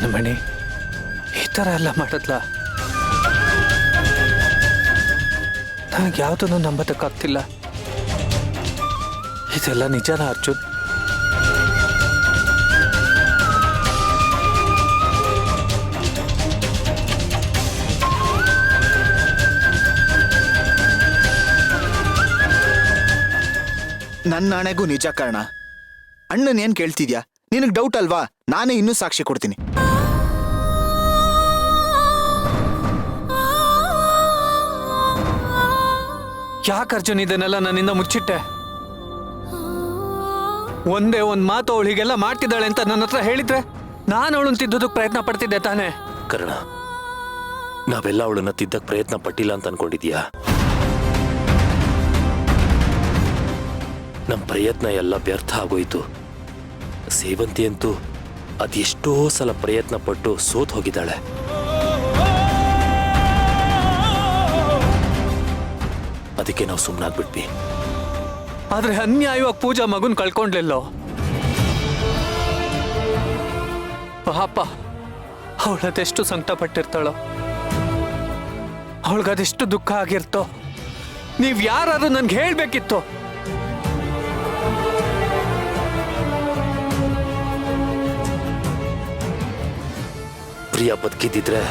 ನನ್ನ ಮಣಿ ಈ ಥರ ಎಲ್ಲ ಮಾಡದ್ಲ? ನನಗೆ ಯಾವುದನ್ನು ನಂಬೋದಕ್ಕಾಗ್ತಿಲ್ಲ. ಇದೆಲ್ಲ ನಿಜನಾ ಅರ್ಜುನ್? ನನ್ನ ನಾಣೆಗೂ ನಿಜ ಕರ್ಣ. ಅಣ್ಣನ್ ಏನ್ ಕೇಳ್ತಿದ್ಯಾ? ನಿನಗ್ ಡೌಟ್ ಅಲ್ವಾ? ನಾನೇ ಇನ್ನೂ ಸಾಕ್ಷಿ ಕೊಡ್ತೀನಿ. ಯಾಕೆ ಅರ್ಜುನ್ ಇದನ್ನೆಲ್ಲ ನನ್ನಿಂದ ಮುಚ್ಚಿಟ್ಟೆ? ಒಂದೇ ಒಂದ್ ಮಾತು ಅವಳಿಗೆಲ್ಲ ಮಾಡ್ತಿದ್ದಾಳೆ ಅಂತ ನನ್ನ ಹತ್ರ ಹೇಳಿದ್ರೆ ನಾನು ಅವಳನ್ನ ತಿದ್ದೋದಕ್ಕೆ ಪ್ರಯತ್ನ ಪಡ್ತಿದ್ದೆ ತಾನೆ? ಕರ್ಣ, ನಾವೆಲ್ಲ ಅವಳನ್ನ ತಿದ್ದಕ್ ಪ್ರಯತ್ನ ಪಟ್ಟಿಲ್ಲ ಅಂತ ಅನ್ಕೊಂಡಿದ್ಯಾ? ನಮ್ಮ ಪ್ರಯತ್ನ ಎಲ್ಲ ವ್ಯರ್ಥ ಆಗೋಯ್ತು. ಸೇವಂತಿ ಅಂತೂ ಅದೆಷ್ಟೋ ಸಲ ಪ್ರಯತ್ನ ಪಟ್ಟು ಸೋತ್ ಹೋಗಿದ್ದಾಳೆ. ಅದಕ್ಕೆ ನಾವು ಸುಮ್ಮನಾಗ್ಬಿಟ್ವಿ. ಆದ್ರೆ ಅನ್ಯಾಯವಾಗಿ ಪೂಜಾ ಮಗುನ್ ಕಳ್ಕೊಂಡ್ಲಿಲ್ಲೋ? ಪಾಪ, ಅವಳದೆಷ್ಟು ಸಂಕಟ ಪಟ್ಟಿರ್ತಾಳೋ, ಅವಳಿಗದೆಷ್ಟು ದುಃಖ ಆಗಿರ್ತೋ. ನೀವ್ ಯಾರು ನನ್ಗೆ ಹೇಳ್ಬೇಕಿತ್ತು. ಪ್ರಿಯಾ ಬದುಕಿದ್ದಿದ್ರೆ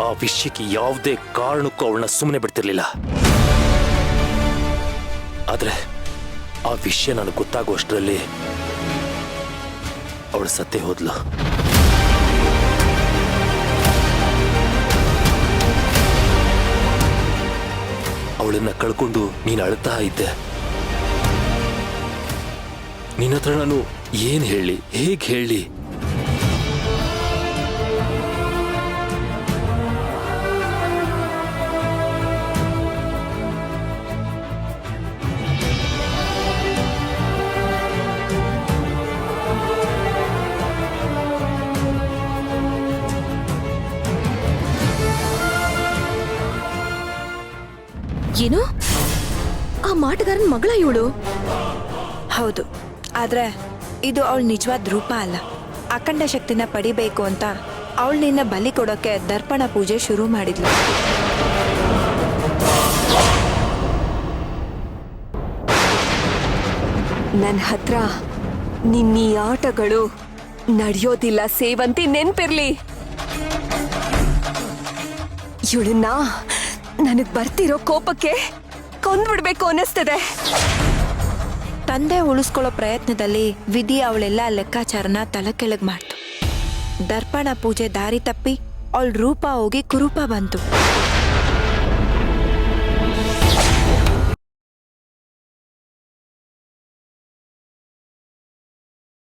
ಆ ವಿಷಯಕ್ಕೆ ಯಾವುದೇ ಕಾರಣಕ್ಕೂ ಅವಳನ್ನ ಸುಮ್ಮನೆ ಬಿಡ್ತಿರ್ಲಿಲ್ಲ. ಆದ್ರೆ ಆ ವಿಷಯ ನನಗೆ ಗೊತ್ತಾಗುವಷ್ಟರಲ್ಲಿ ಅವಳು ಸತ್ತೇ ಹೋದ್ಲು. ಅವಳನ್ನ ಕಳ್ಕೊಂಡು ನೀನು ಅಳ್ತಾ ಇದ್ದೆ. ನಿನ್ನ ಹತ್ರ ನಾನು ಏನ್ ಹೇಳಿ, ಹೇಗೆ ಹೇಳಿ? ಏನು? ಆ ಮಾಟಗಾರನ ಮಗಳ ಇವಳು? ಹೌದು, ಆದ್ರೆ ಇದು ಅವಳ ನಿಜವಾದ ರೂಪ ಅಲ್ಲ. ಅಖಂಡ ಶಕ್ತಿನ ಪಡಿಬೇಕು ಅಂತ ಅವಳು ನಿನ್ನ ಬಲಿ ಕೊಡೋಕೆ ದರ್ಪಣ ಪೂಜೆ ಶುರು ಮಾಡಿದ್ಲು. ನನ್ನ ಹತ್ರ ನಿನ್ನೀ ಆಟಗಳು ನಡೆಯೋದಿಲ್ಲ ಸೇವಂತಿ, ನೆನ್ಪಿರ್ಲಿ. ಇವಳನ್ನ ನನಗ್ ಬರ್ತಿರೋ ಕೋಪಕ್ಕೆ ಕೊಂದ್ಬಿಡ್ಬೇಕು ಅನ್ನಿಸ್ತದೆ. ತಂದೆ ಉಳಿಸ್ಕೊಳ್ಳೋ ಪ್ರಯತ್ನದಲ್ಲಿ ವಿಧಿ ಅವಳೆಲ್ಲ ಲೆಕ್ಕಾಚಾರನ ತಲೆ ಕೆಳಗ್ ಮಾಡ್ತು. ದರ್ಪಣ ಪೂಜೆ ದಾರಿ ತಪ್ಪಿ ಅವಳ ರೂಪ ಹೋಗಿ ಕುರೂಪ ಬಂತು.